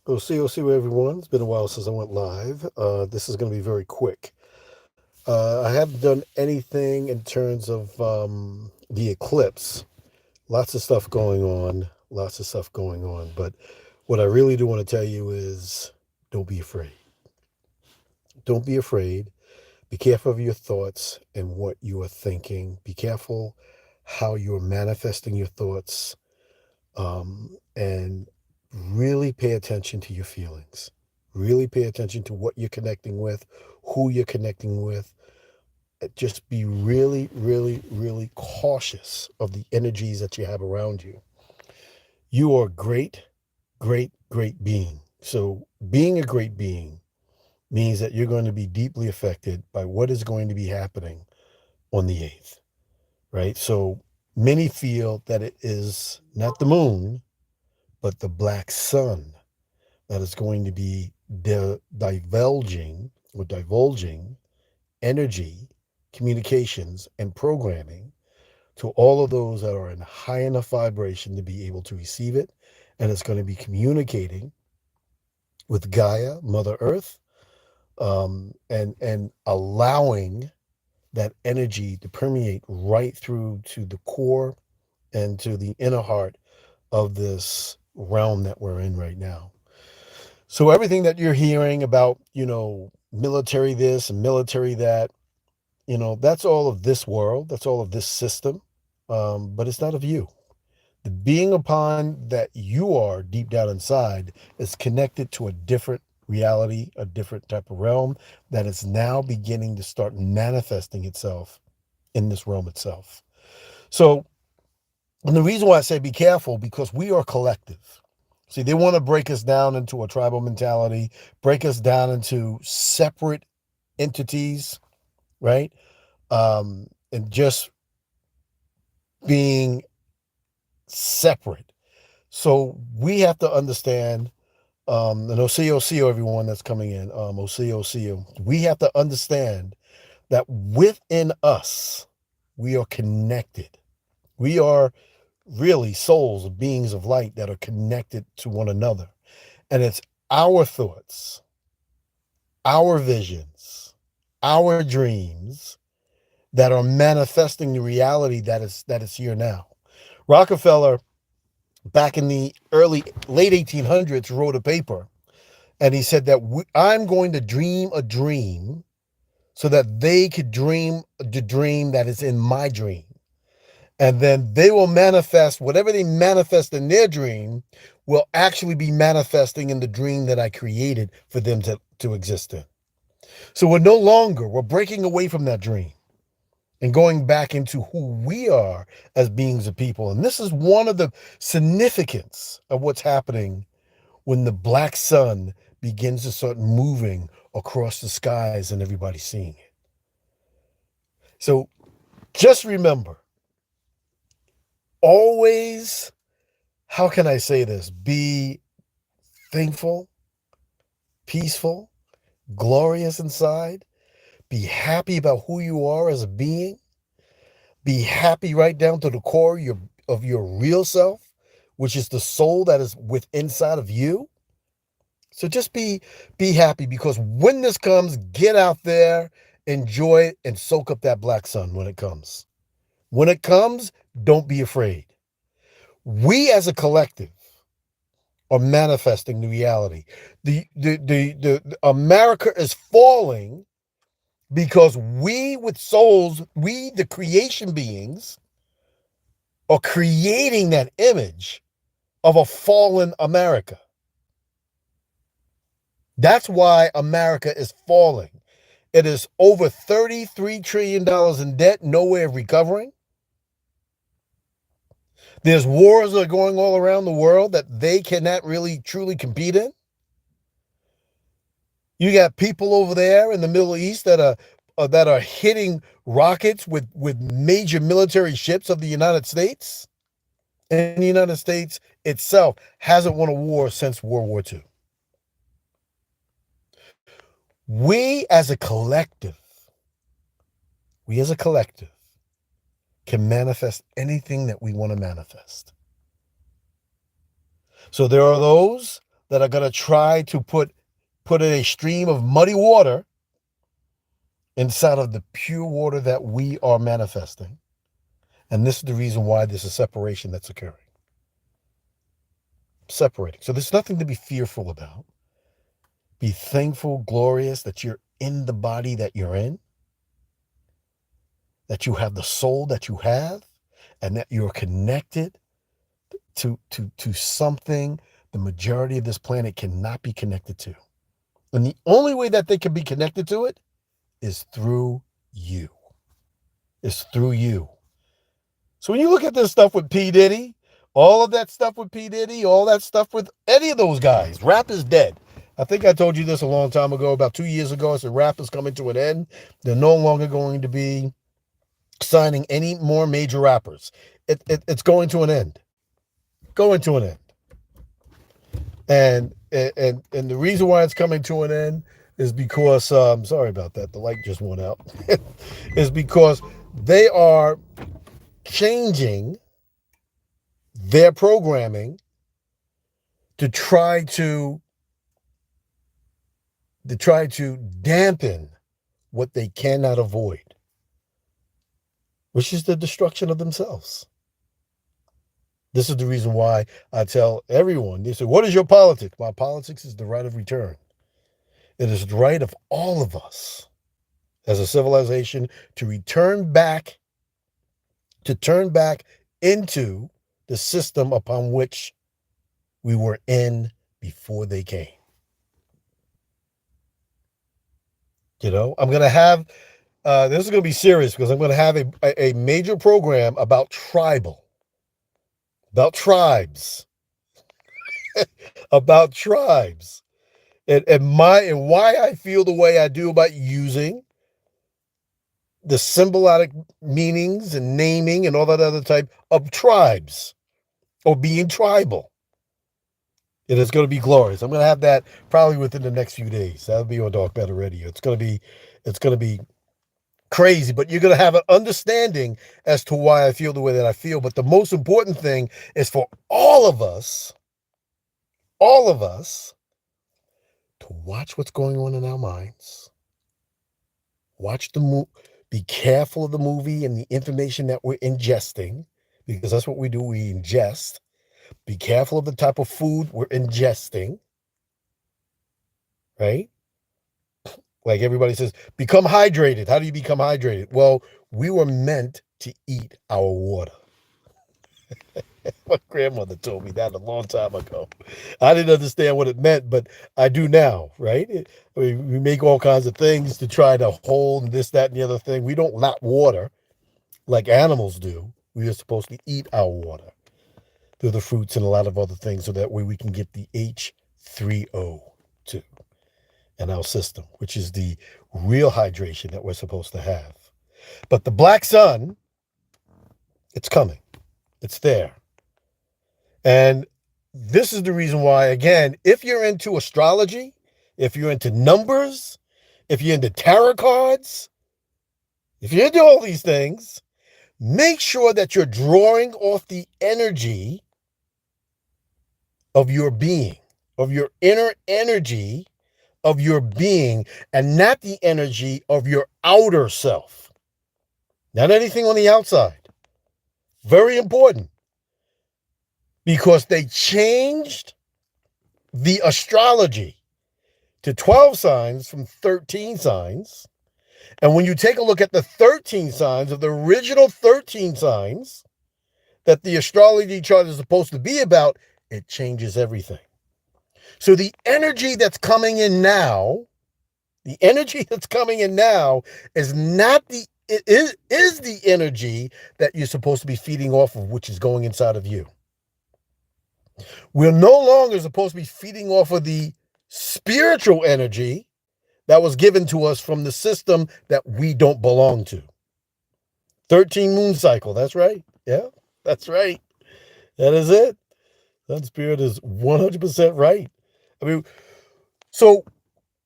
OC everyone. It's been a while since I went live. This is going to be very quick. I haven't done anything in terms of the eclipse. Lots of stuff going on. Lots of stuff going on. But what I really do want to tell you is don't be afraid. Don't be afraid. Be careful of your thoughts and what you are thinking. Be careful how you are manifesting your thoughts. And really pay attention to your feelings. Really pay attention to what you're connecting with, who you're connecting with. Just be really, really, really cautious of the energies that you have around you. You are a great, great, great being. So, being a great being means that you're going to be deeply affected by what is going to be happening on the 8th, right? So, many feel that it is not the moon, but the black sun that is going to be divulging energy, communications, and programming to all of those that are in high enough vibration to be able to receive it. And it's going to be communicating with Gaia, Mother Earth, and allowing that energy to permeate right through to the core and to the inner heart of this realm that we're in right now. So everything that you're hearing about, military this and military that, that's all of this world, that's all of this system, but it's not of you. The being upon that you are deep down inside is connected to a different reality, a different type of realm that is now beginning to start manifesting itself in this realm itself. So, and the reason why I say be careful, because we are collective. See, they want to break us down into a tribal mentality, break us down into separate entities, right? And just being separate. So we have to understand, and OCO, everyone that's coming in, OCO, we have to understand that within us, we are connected. We are really souls, beings of light that are connected to one another. And it's our thoughts, our visions, our dreams that are manifesting the reality that is here now. Rockefeller, back in the late 1800s, wrote a paper, and he said that I'm going to dream a dream so that they could dream the dream that is in my dream. And then they will manifest whatever they manifest in their dream will actually be manifesting in the dream that I created for them to exist in. So we're breaking away from that dream and going back into who we are as beings of people. And this is one of the significance of what's happening when the black sun begins to start moving across the skies and everybody's seeing it. So just remember, always, how can I say this? Be thankful, peaceful, glorious inside. Be happy about who you are as a being. Be happy right down to the core of your real self, which is the soul that is within inside of you. So just be happy, because when this comes, get out there, enjoy it, and soak up that black sun when it comes. When it comes, don't be afraid. We as a collective are manifesting the reality. The America is falling because we with souls, we the creation beings, are creating that image of a fallen America. That's why America is falling. It is over $33 trillion in debt, no way of recovering. There's wars that are going all around the world that they cannot really truly compete in. You got people over there in the Middle East that are hitting rockets with major military ships of the United States. And the United States itself hasn't won a war since World War II. We as a collective, we as a collective can manifest anything that we want to manifest. So there are those that are going to try to put in a stream of muddy water inside of the pure water that we are manifesting. And this is the reason why there's a separation that's occurring. Separating. So there's nothing to be fearful about. Be thankful, glorious that you're in the body that you're in, that you have the soul that you have, and that you're connected to something the majority of this planet cannot be connected to. And the only way that they can be connected to it is through you. It's through you. So when you look at this stuff with P. Diddy, all of that stuff with P. Diddy, all that stuff with any of those guys, rap is dead. I think I told you this a long time ago, about 2 years ago. I said rap is coming to an end. They're no longer going to be signing any more major rappers. It's going to an end. Going to an end. And the reason why it's coming to an end is because, sorry about that, the light just went out, is because they are changing their programming to try to dampen what they cannot avoid, which is the destruction of themselves. This is the reason why I tell everyone, they say, what is your politics? My politics is the right of return. It is the right of all of us as a civilization to turn back into the system upon which we were in before they came. You know, I'm going to have, this is going to be serious because I'm going to have a major program about tribes, about tribes, and why I feel the way I do about using the symbolic meanings and naming and all that other type of tribes or being tribal. It is going to be glorious. I'm going to have that probably within the next few days. That'll be on Dark Matter Radio. It's going to be crazy, but you're going to have an understanding as to why I feel the way that I feel. But the most important thing is for all of us to watch what's going on in our minds. Watch the movie. Be careful of the movie and the information that we're ingesting, because that's what we do. We ingest. Be careful of the type of food we're ingesting, right? Like everybody says, become hydrated. How do you become hydrated? Well, we were meant to eat our water. My grandmother told me that a long time ago. I didn't understand what it meant, but I do now, right? I mean, we make all kinds of things to try to hold this, that, and the other thing. We don't lap water like animals do. We are supposed to eat our water through the fruits and a lot of other things, so that way we can get the H3O2 in our system, which is the real hydration that we're supposed to have. But the black sun, it's coming. It's there. And this is the reason why, again, if you're into astrology, if you're into numbers, if you're into tarot cards, if you're into all these things, make sure that you're drawing off the energy of your being, of your inner energy of your being, and not the energy of your outer self. Not anything on the outside. Very important. Because they changed the astrology to 12 signs from 13 signs. And when you take a look at the 13 signs of the original 13 signs that the astrology chart is supposed to be about, it changes everything. So the energy that's coming in now, is not it is the energy that you're supposed to be feeding off of, which is going inside of you. We're no longer supposed to be feeding off of the spiritual energy that was given to us from the system that we don't belong to. 13 moon cycle, that's right. Yeah, that's right. That is it. Sun Spirit is 100% right. I mean, so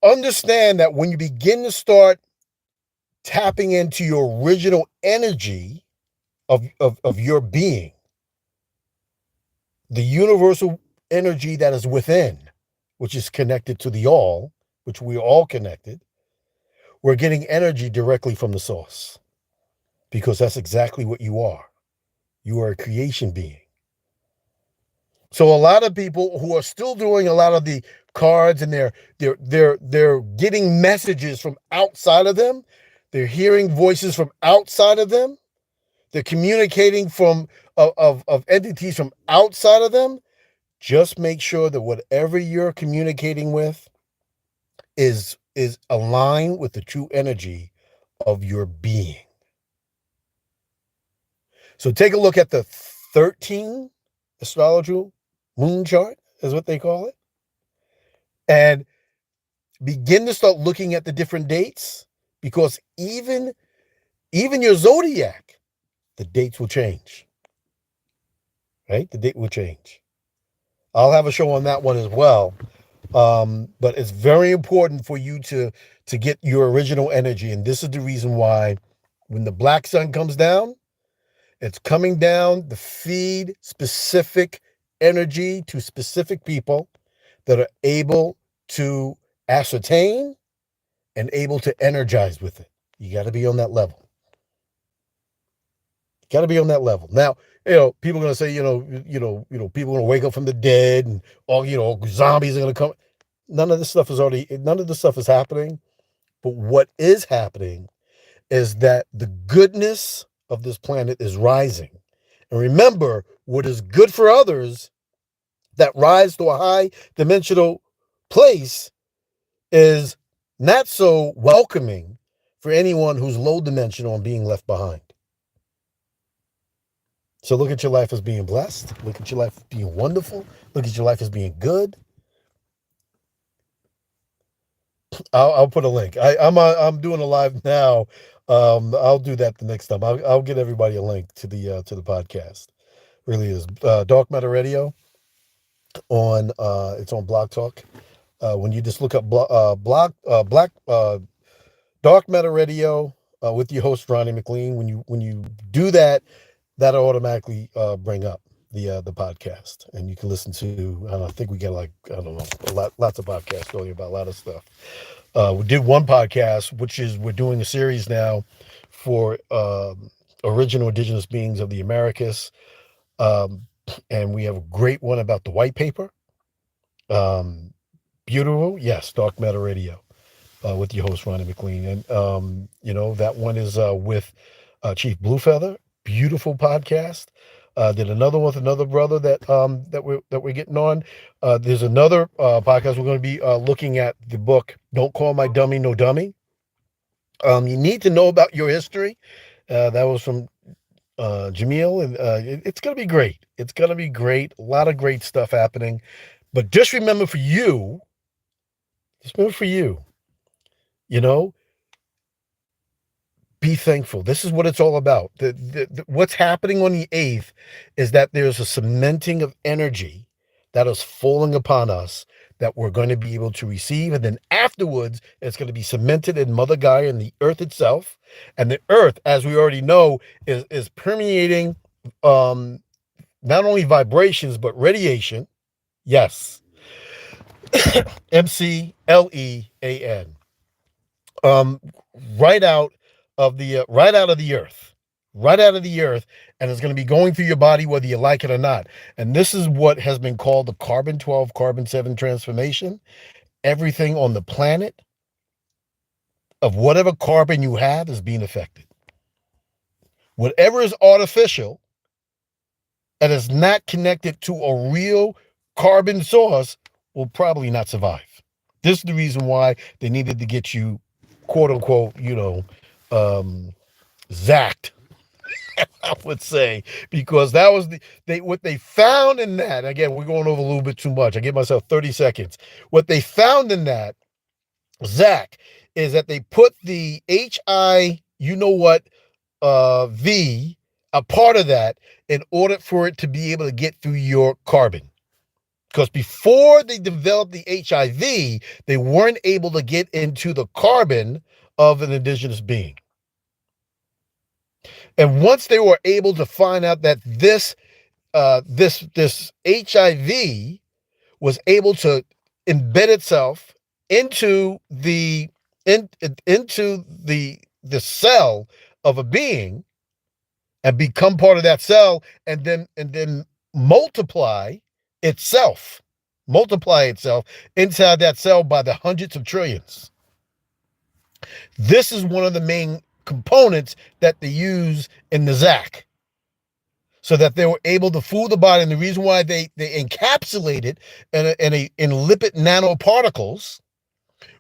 understand that when you begin to start tapping into your original energy of your being, the universal energy that is within, which is connected to the all, which we're all connected, we're getting energy directly from the source, because that's exactly what you are. You are a creation being. So a lot of people who are still doing a lot of the cards, and they're getting messages from outside of them. They're hearing voices from outside of them. They're communicating from of entities from outside of them. Just make sure that whatever you're communicating with is aligned with the true energy of your being. So take a look at the 13 astrological moon chart, is what they call it, and begin to start looking at the different dates, because even your zodiac, the dates will change. Right? The date will change. I'll have a show on that one as well. But it's very important for you to get your original energy. And this is the reason why when the black sun comes down, it's coming down to feed specific energy to specific people that are able to ascertain and able to energize with it. You got to be on that level. Got to be on that level. Now, people are going to say, people are going to wake up from the dead, and all, zombies are going to come. None of this stuff is happening. But what is happening is that the goodness of this planet is rising. And remember, what is good for others that rise to a high dimensional place is not so welcoming for anyone who's low dimensional and being left behind. So look at your life as being blessed. Look at your life as being wonderful. Look at your life as being good. I'll put a link. I'm doing a live now. I'll do that the next time. I'll get everybody a link to the podcast. Really is Dark Matter Radio on it's on Blog Talk. When you just look up Dark Matter Radio with your host Ronnie McLean, when you do that, that'll automatically bring up the podcast, and you can listen to. I think we got lots of podcasts going about a lot of stuff. We did one podcast, which is we're doing a series now for original indigenous beings of the Americas, and we have a great one about the white paper. Beautiful, yes, Dark Matter Radio with your host Ronnie McLean, and that one is with Chief Bluefeather. Beautiful podcast. Did another one with another brother that we're getting on. There's another podcast we're going to be looking at the book "Don't Call My Dummy No Dummy." You need to know about your history. That was from Jamil, and it's going to be great. It's going to be great. A lot of great stuff happening. But just remember for you, be thankful. This is what it's all about. What's happening on the 8th is that there's a cementing of energy that is falling upon us that we're going to be able to receive. And then afterwards, it's going to be cemented in Mother Gaia and the earth itself. And the earth, as we already know, is permeating not only vibrations, but radiation. Yes. MCLEAN. Right out of the earth, and it's going to be going through your body whether you like it or not. And this is what has been called the carbon 12 carbon 7 transformation. Everything on the planet of whatever carbon you have is being affected. Whatever is artificial and is not connected to a real carbon source will probably not survive. This is the reason why they needed to get you, quote unquote, zacked, I would say, because that was what they found in that. Again, we're going over a little bit too much. I give myself 30 seconds. What they found in that, Zach, is that they put the HI, V, a part of that, in order for it to be able to get through your carbon. Because before they developed the HIV, they weren't able to get into the carbon of an indigenous being. And once they were able to find out that this HIV was able to embed itself into the into the cell of a being and become part of that cell, and then multiply itself multiply itself inside that cell by the hundreds of trillions. This is one of the main components that they use in the ZAC, so that they were able to fool the body. And the reason why they encapsulate it in lipid nanoparticles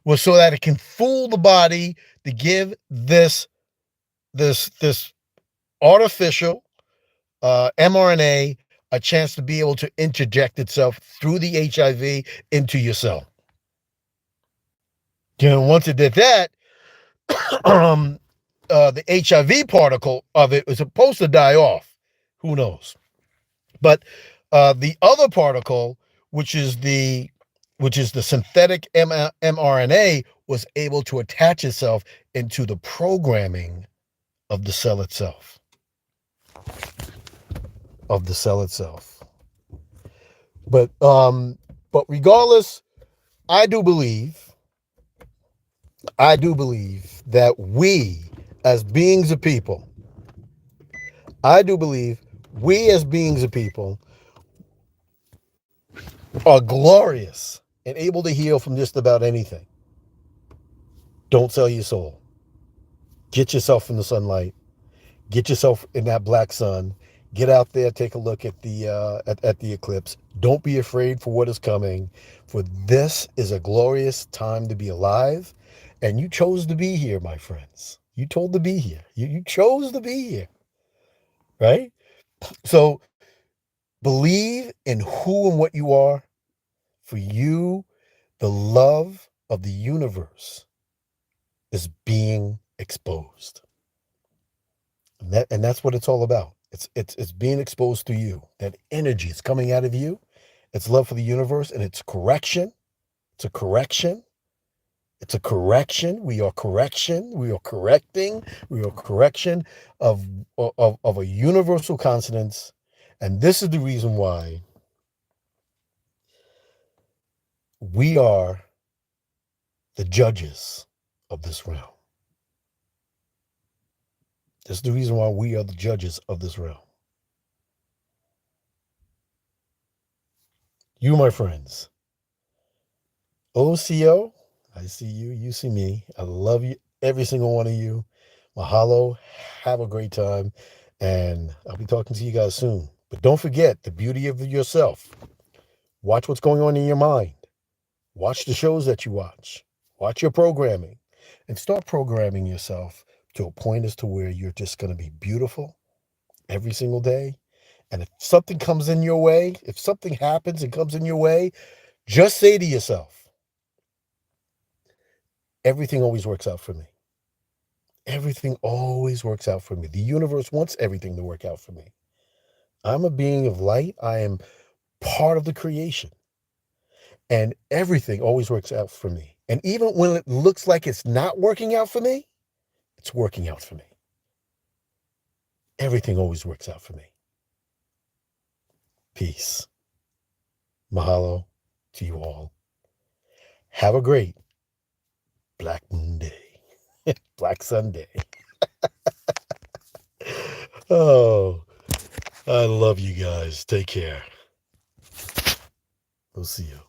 was so that it can fool the body to give this artificial mRNA a chance to be able to interject itself through the HIV into your cell. And once it did that, the HIV particle of it was supposed to die off. Who knows? But the other particle, which is the synthetic mRNA, was able to attach itself into the programming of the cell itself. But regardless, I do believe that we as beings of people, are glorious and able to heal from just about anything. Don't sell your soul. Get yourself in the sunlight. Get yourself in that black sun. Get out there, take a look at the eclipse. Don't be afraid for what is coming, for this is a glorious time to be alive. And you chose to be here, my friends. You told to be here. You chose to be here, right? So believe in who and what you are. For you, the love of the universe is being exposed. And that's what it's all about. It's being exposed to you. That energy is coming out of you. It's love for the universe, and it's correction. It's a correction. It's a correction. We are correction. We are correcting. We are correction of a universal consonance. And this is the reason why we are the judges of this realm. This is the reason why we are the judges of this realm. You, my friends. OCO, I see you. You see me. I love you, every single one of you. Mahalo. Have a great time. And I'll be talking to you guys soon. But don't forget the beauty of yourself. Watch what's going on in your mind. Watch the shows that you watch. Watch your programming. And start programming yourself to a point as to where you're just going to be beautiful every single day. And if something comes in your way, if something happens and comes in your way, just say to yourself, everything always works out for me. Everything always works out for me. The universe wants everything to work out for me. I'm a being of light. I am part of the creation. And everything always works out for me. And even when it looks like it's not working out for me, it's working out for me. Everything always works out for me. Peace. Mahalo to you all. Have a great Black Moon Day. Black Sunday. Oh, I love you guys. Take care. We'll see you.